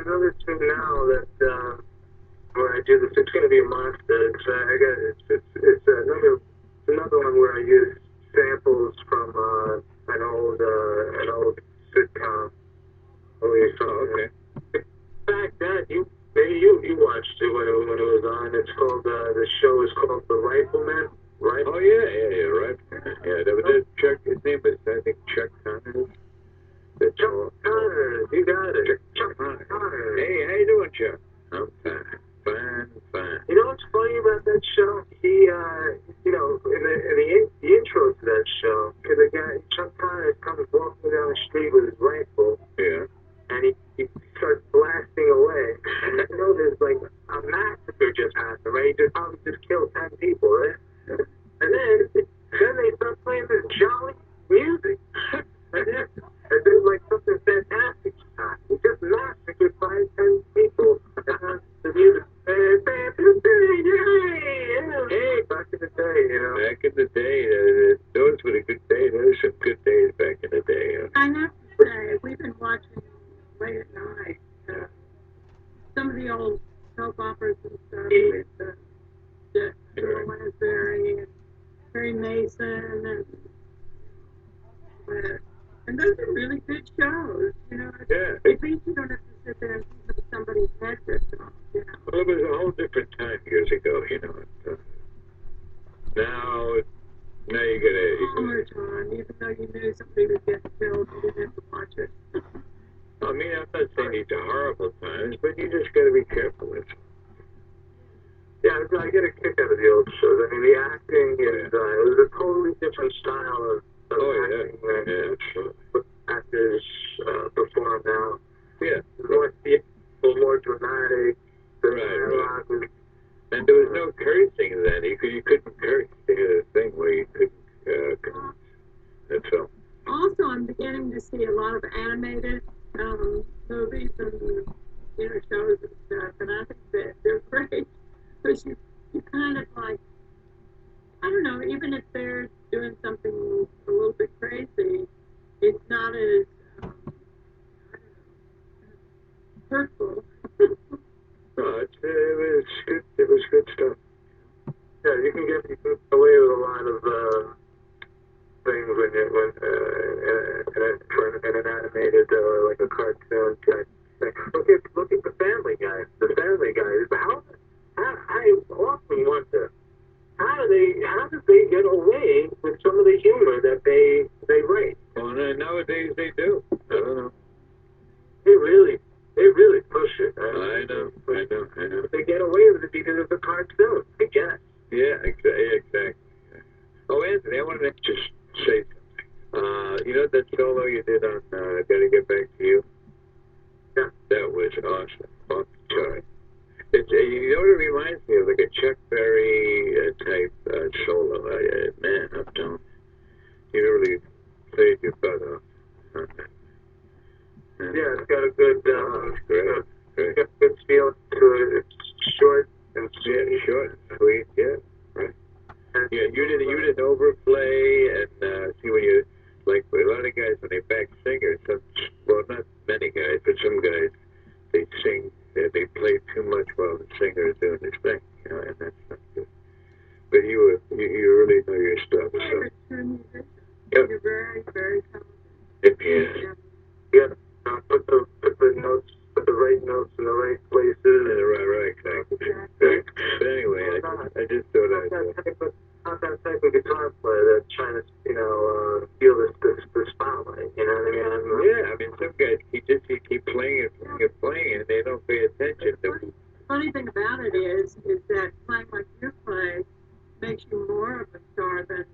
another tune now that where I do this. It's going to be a monster. It's another one where I use samples from an old sitcom. Okay. Back then, you watched it when it was on. It's called the show is called The Rifleman. Right? Oh yeah, right. Yeah, that was Chuck. His name was I think Chuck Connors. Chuck Connors, you got it. Chuck Connors. Hey, how you doing, Chuck? I'm fine. You know what's funny about that show? He, in the intro to that show, the guy Chuck Connors comes walking down the street with his rifle. Yeah. And he starts blasting away. And I know there's like a massacre just happened, right? He probably just killed 10 people, right? And then they start playing this jolly music. And then like something fantastic starts. He just massacred 5-10 people. And the music. Hey, back in the day, you know. Back in the day, those were the good days. Those were some good days back in the day. I have to say, we've been watching late at night some of the old soap operas and stuff with Joel Lansbury and Perry Mason and those are really good shows, you know. Yeah. At least you don't have to sit there and see somebody's head ripped off, you know. Well, it was a whole different time years ago, you know. Now you gotta. Calmer time, even though you knew somebody was getting killed, you didn't have to watch it. I mean, I'm not saying these are horrible times, but you just gotta be careful with it. Yeah, I get a kick out of the old shows. I mean, the acting is, it was a totally different style of acting than actors perform now. Yeah. More theatrical, more dramatic. Right. And there was no cursing then. You couldn't curse. They had a thing where you couldn't curse. That's all. Also, I'm beginning to see a lot of animated movies and shows and stuff, and I think that they're great. Because you kind of like, I don't know, even if they're doing something a little bit crazy, it's not as, I don't know, hurtful. No, it was good. It was good stuff. Yeah, you can get away with a lot of things in an animated or like a cartoon type thing. Look at the Family Guy. The Family Guy. I often wonder how did they get away with some of the humor that they write? Well, nowadays they do. I don't know. They really push it. I know. They get away with it because of the cartoon, I guess. Yeah, exactly. Oh, Anthony, I wanted to just say something. You know that solo you did on Gotta Get Back to You? Yeah. That was awesome. Off the chart. You know what it reminds me of? Like a Chuck Berry type solo. Man, I'm telling you. You really played your butt off. Yeah, it's got a good, great. It's got a good feel to it. It's short and sweet. Yeah, short and sweet. Yeah, right. Yeah, you didn't overplay, and see when you like a lot of guys when they back singers. Well, not many guys, but some guys they sing. They play too much while the singer is doing his thing, and that's not good. But you really know your stuff. So. Yep. You're very, very Yeah. talented. Yeah. Put the right notes in the right places. Yeah, right, exactly. But anyway, I just thought not that type of guitar player that's trying to, feel the spotlight, you know what I mean? Yeah, I mean, some guys keep playing and they don't pay attention to The funny thing about it is that playing like you play makes you more of a star than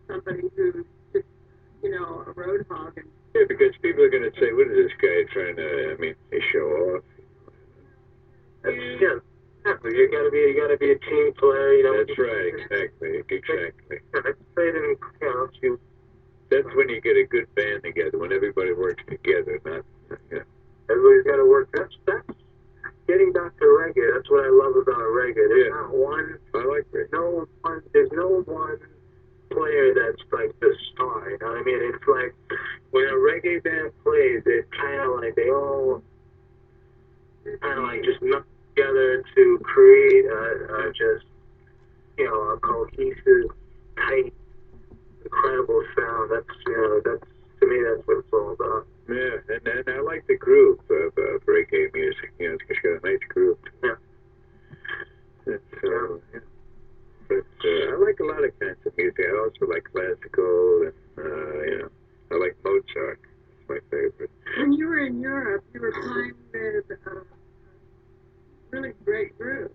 somebody who's just, a road hog. Yeah, because people are going to say, what is this guy trying to, show off? Yeah. You gotta be a team player, That's right, exactly. That's when you get a good band together, when everybody works together, not. Everybody's got to work. That's getting back to reggae. That's what I love about reggae. There's not one. I like reggae. There's no one player that's like the star. You know what I mean? It's like when a reggae band plays, it's kind of like they all kind of like just melt together to create just, you know, a cohesive, tight, incredible sound. That's, you know, that's, to me, that's what it's all about. Yeah, and I like the groove of reggae music. You know, it's got a nice groove. Yeah. Yeah. But I like a lot of kinds of music. I also like classical, and you know, I like Mozart. It's my favorite. When you were in Europe, you were playing with really great group.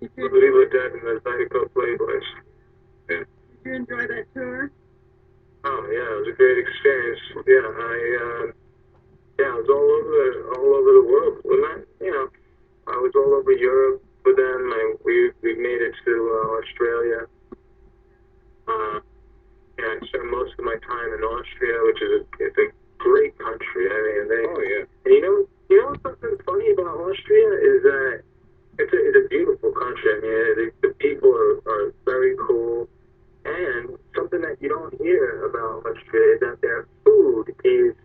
Did you People dead in the Zydeco Playboys. Yeah. Did you enjoy that tour? Oh yeah, it was a great experience. Yeah, I was all over the world. Well, not, you know, I was all over Europe with them, and we made it to Australia. Yeah, I spent most of my time in Austria, which is it's a great country. I mean, Oh yeah. and you know something funny about Austria is that it's a beautiful country. I mean, the people are very cool. And something that you don't hear about Austria is that their food is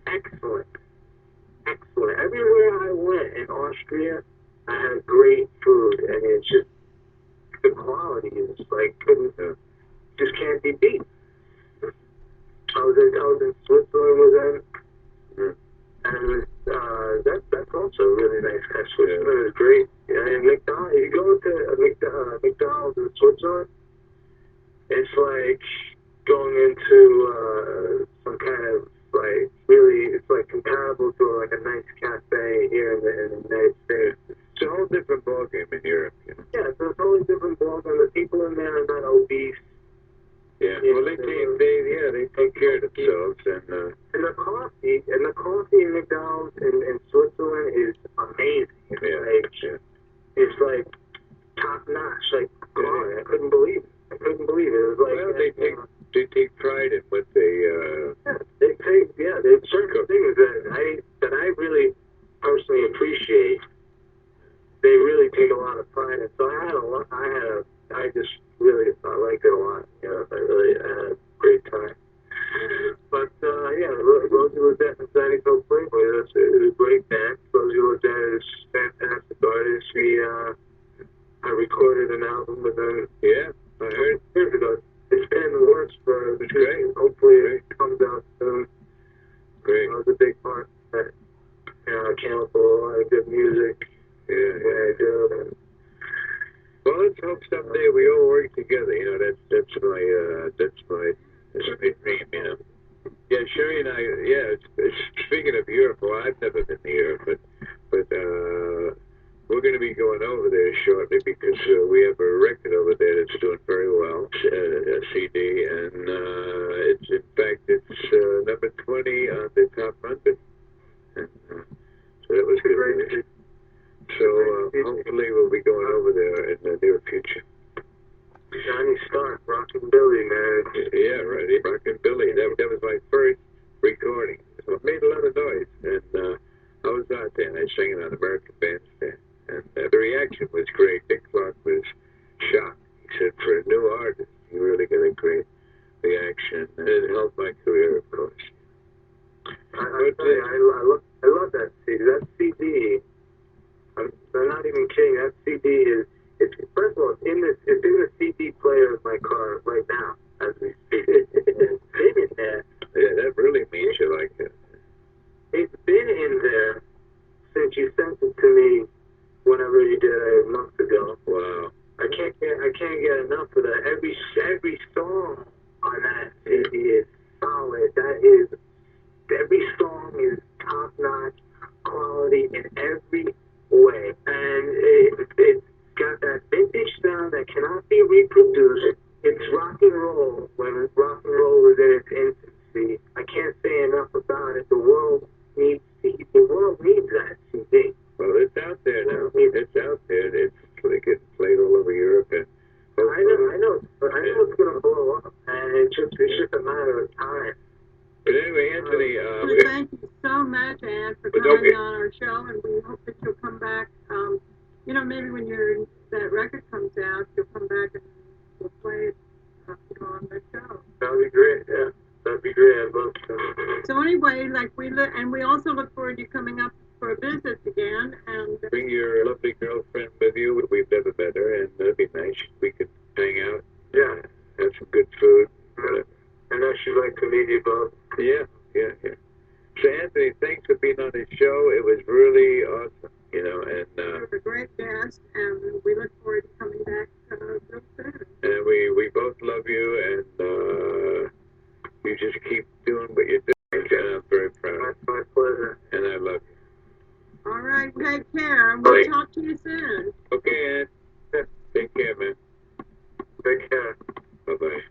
excellent. Excellent. Everywhere I went in Austria, I had great food, and it's just, the quality is like, just can't be beat. I was in Switzerland with them, and that's also a really nice country. Switzerland is great. And McDonald's, you go to McDonald's in Switzerland, it's like going into some kind of like really, it's like comparable to like a nice cafe here in the United States. It's a whole different ballgame in Europe. You know? Yeah, it's a totally different ballgame. The people in there are not obese. Yeah, well, they take care of themselves, and the coffee in McDonald's in Switzerland is amazing. It's like top notch, like quality. I couldn't believe it. It was like, well, they take pride in what there's certain things that I really personally appreciate. They really take a lot of pride in. So I just really, I liked it a lot. You know, I had a great time. But yeah, Rosie Lizette and Zydeco Playboy, it was a great band. Rosie Lizette is a fantastic artist. I recorded an album with them. Yeah, I heard. Years ago. It's been in the works for the great. Hopefully it comes out soon. Great. It was a big part that, you know, I came up with a lot of good music. Yeah, I do. And, well, let's hope someday we all work together. You know, that's my dream. You know. Yeah, Sheri and I. Yeah, speaking of Europe, well, I've never been to Europe, but we're going to be going over there shortly because we have a record over there that's doing very well, a CD, and it's in fact number 20 on the top 100. And, so that was good. So hopefully we'll be going over there in the near future. Johnny Stark, Rockin' Billy, man. Yeah, right. Rockin' Billy. That was my first recording. So it made a lot of noise, and I was out there and I sang it on American Bandstand. And the reaction was great. Dick Clark was shocked. He said, for a new artist, you really got a great reaction. And it helped my career, of course. I love that CD. That CD, I'm not even kidding. That CD is, first of all, it's in the CD player of my car right now, as we speak. It's been in there. Yeah, that really means you like it. It's been in there since you sent it to me. Whenever you did it a month ago. Wow. I can't get enough of that. Every song on that CD is solid. Every song is top notch quality in every way. And it's got that vintage sound that cannot be reproduced. It's rock and roll when rock and roll was in its infancy. I can't say enough about it. The world needs that CD. Well, it's out there now. It's out there. It's getting played all over Europe. And I know it's going to blow up, and it's just a matter of time. But anyway, Anthony, well, thank you so much, Ann, for coming on our show, and we hope that you'll come back. You know, maybe when that record comes out, you'll come back and we'll play it on the show. That'd be great. Yeah, that'd be great. I'd love to. So anyway, and we also look forward to you coming up for a visit again. And bring your lovely girlfriend with you. We've never met her, and that'd be nice. We could hang out. Yeah. Have some good food. I know she'd like to meet you both. Yeah. So, Anthony, thanks for being on the show. It was really awesome, and you're a great guest, and we look forward to coming back real soon. And we both love you, and you just keep doing what you're doing, and I'm very proud. My pleasure. And I love you. All right, take care, and we'll talk to you soon. Okay, Ann. Take care, man. Take care. Bye-bye.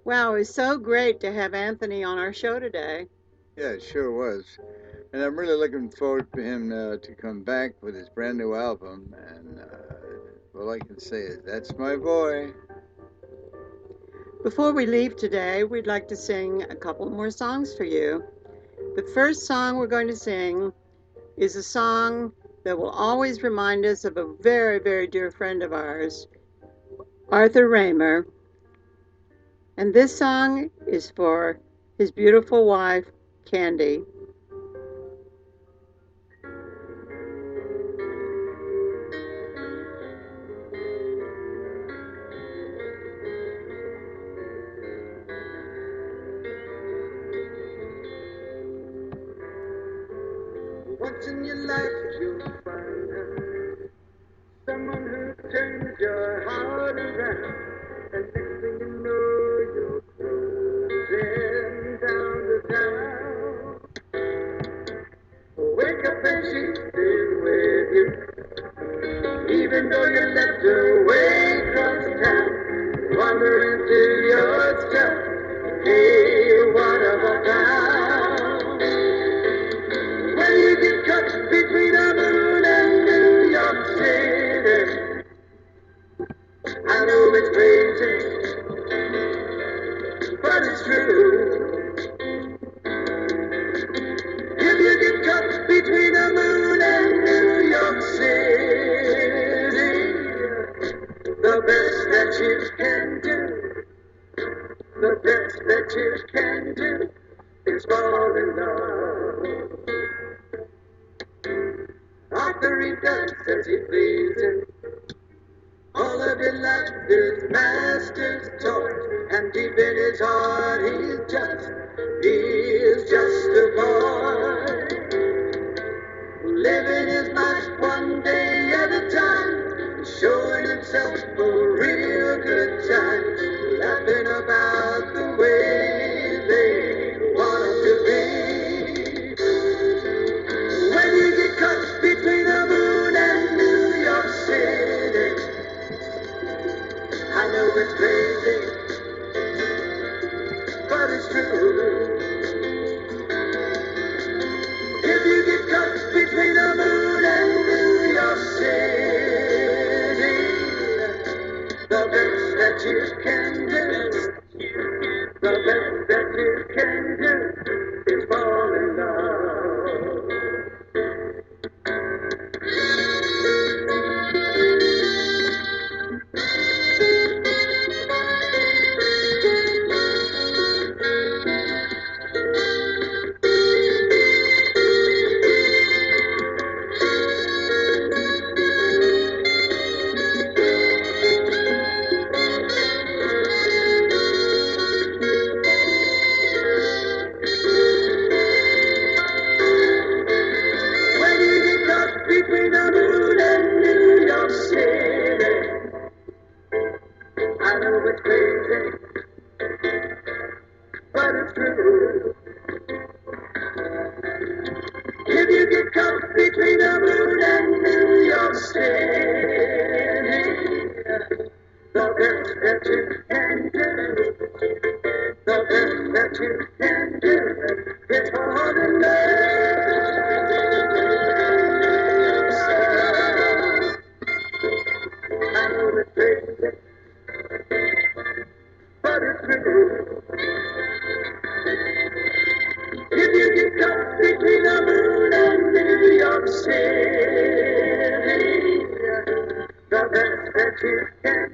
Wow, it's so great to have Anthony on our show today. Yeah, it sure was. And I'm really looking forward for him to come back with his brand new album. And all I can say is, that's my boy. Before we leave today, we'd like to sing a couple more songs for you. The first song we're going to sing is a song that will always remind us of a very, very dear friend of ours, Arthur Raymer. And this song is for his beautiful wife, Candy. Once in your life you'll find someone who turns your heart around, and next thing you know you're cruising down the town. Wake up and she's still with you, even though you left her way across town. Wandering to yourself, hey, what about town? When you get caught between the moon and New York City, I know it's crazy, but it's true. If you get caught between the moon and New York City, the best that you can do, the best that you can do is fall in love. Arthur, he does as he pleases. All of his life is master's taught, and deep in his heart he's just a boy, living his life one day at a time, showing himself a real good time, laughing about the way they want him to be. When you get caught between the moon and New York City, I know it's crazy, but it's true. If you get caught between the moon and New York City, the best that you can do, the best that you can do is fall in love. Between the moon and New York City, I know it's crazy, but it's true. If you get caught between the moon and New York City, the best that you can do, the best that you can do is fall in love. I know it's crazy, but it's true. If you get caught between the moon and New York City, the best that you can